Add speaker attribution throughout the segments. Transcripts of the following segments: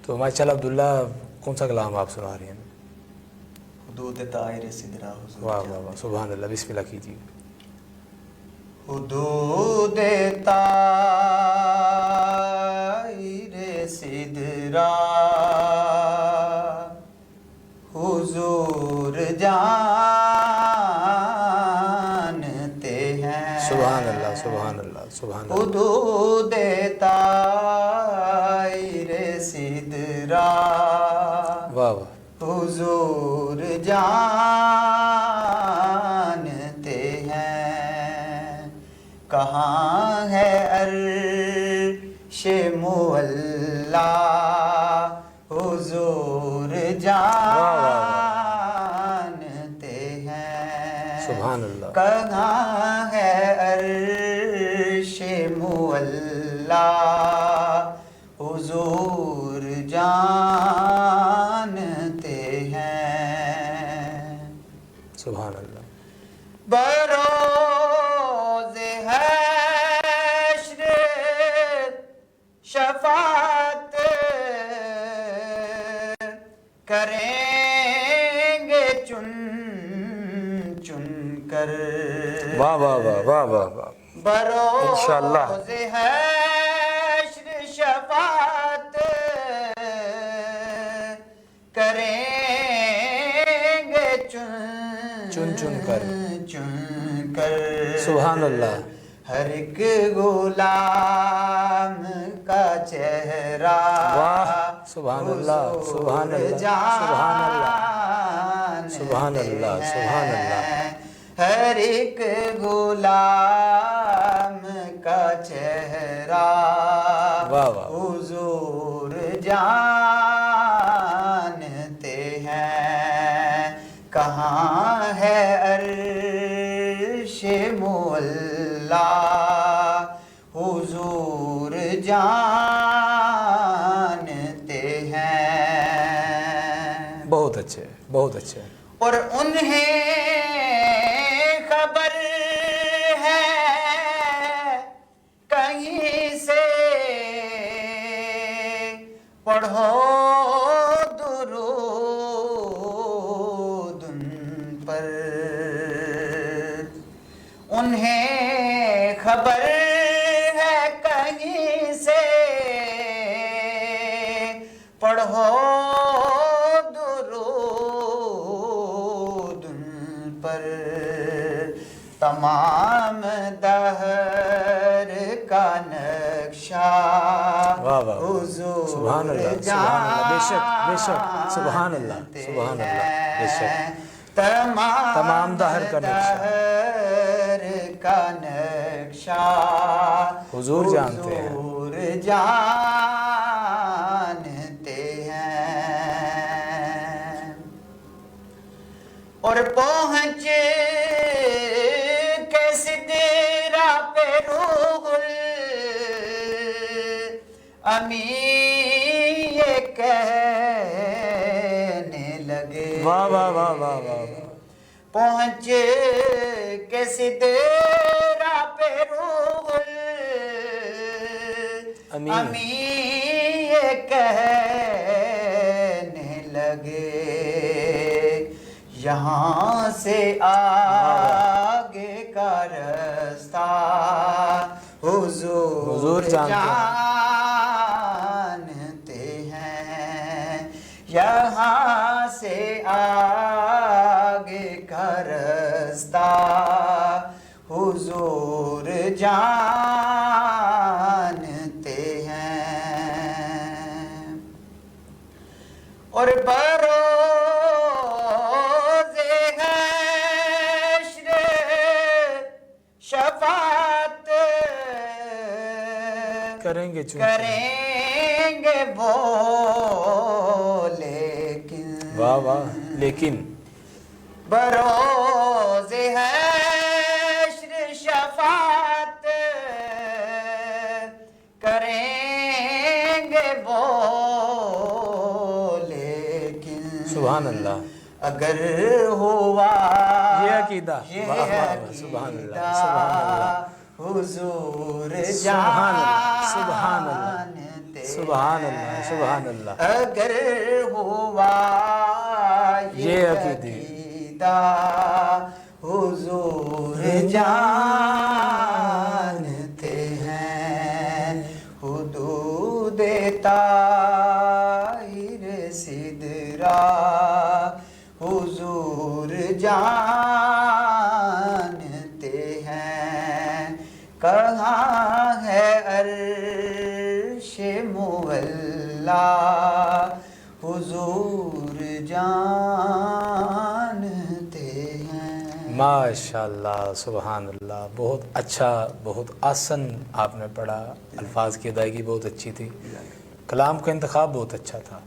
Speaker 1: تو ماشاءاللہ عبداللہ کون سا کلام آپ سنا رہے ہیں؟
Speaker 2: حدود طائر سدرا حضور
Speaker 1: واہ واہ واہ، سبحان اللہ، بسم اللہ کیجیے۔
Speaker 2: حدود طائر سدرا حضور جانتے ہیں،
Speaker 1: سبحان اللہ سبحان اللہ سبحان اللہ۔
Speaker 2: حدود طائر سدرا
Speaker 1: واہ واہ،
Speaker 2: حضور جانتے ہیں، کہاں ہے عرش معلا حضور جانتے ہیں،
Speaker 1: سبحان اللہ،
Speaker 2: کہاں ہے عرش معلا حضور جانتے ہیں،
Speaker 1: سبحان اللہ۔
Speaker 2: بروز حشر شفاعت کریں گے چن چن کر،
Speaker 1: واہ واہ واہ واہ واہ واہ، انشاءاللہ۔
Speaker 2: بروز حشر شفاعت کریں گے چن
Speaker 1: چن چن کر،
Speaker 2: چن کر،
Speaker 1: سبحان اللہ۔
Speaker 2: ہر ایک غلام کا چہرہ
Speaker 1: واہ، سبحان اللہ سبحان اللہ سبحان اللہ سبحان اللہ سبحان اللہ۔
Speaker 2: ہر ایک غلام کا چہرہ
Speaker 1: واہ واہ،
Speaker 2: حضور جانتے ہیں، کہاں ہے عرش معلا حضور جانتے ہیں،
Speaker 1: بہت اچھے بہت اچھے۔
Speaker 2: اور انہیں خبر ہے کہیں سے، پڑھو درود ان پر، انہیں خبر ہے کہیں سے، پڑھو درود ان پر، تمام دہر کا نقشہ
Speaker 1: واہ واہ،
Speaker 2: حضور
Speaker 1: سبحان اللہ سبحان اللہ، بے شک بے شک، سبحان اللہ سبحان اللہ، بے شک، تمام دہر کا نقشہ
Speaker 2: دہر کا نقشہ
Speaker 1: حضور جانتے ہیں،
Speaker 2: حضور جانتے ہیں، اور پہنچ کے سدرا پہ روح الامین یہ کہنے لگے،
Speaker 1: واہ واہ واہ واہ واہ،
Speaker 2: پہنچ کے سدرا پہ روح الامین یہ کہنے لگے، یہاں سے آگے کا رستہ حضور جانتے ہیں، یہاں سے آگے کا رستہ حضور جانتے ہیں، اور بروز حشر شفاعت
Speaker 1: کریں گے چن،
Speaker 2: کریں گے وہ لیکن،
Speaker 1: واہ واہ، لیکن
Speaker 2: بروز حشر شفاعت کریں گے وہ لیکن،
Speaker 1: سبحان اللہ،
Speaker 2: اگر ہوا
Speaker 1: یہ عقیدہ، واہ واہ واہ، سبحان اللہ سبحان اللہ،
Speaker 2: حضور
Speaker 1: سبحان اللہ سبحان اللہ
Speaker 2: جانتے
Speaker 1: سبحان اللہ سبحان اللہ.
Speaker 2: اگر ہوا
Speaker 1: یہ عقیدہ
Speaker 2: حضور جانتے ہیں حدود طاہر سدرا حضور جانتے ہیں کہاں ہے عرش مولا حضور جانتے ہیں.
Speaker 1: ماشاءاللہ سبحان اللہ. بہت اچھا بہت آسن آپ نے پڑھا. الفاظ کی ادائیگی بہت اچھی تھی. کلام کا انتخاب بہت اچھا تھا.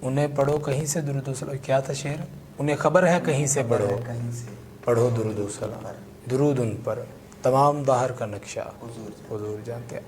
Speaker 1: انہیں پڑھو کہیں سے درود و سلام. کیا تھا شعر؟ انہیں خبر ہے کہیں سے پڑھو
Speaker 2: کہیں سے
Speaker 1: پڑھو درود و سلام. درود ان پر تمام دہر کا نقشہ
Speaker 2: حضور
Speaker 1: حضور جانتے ہیں.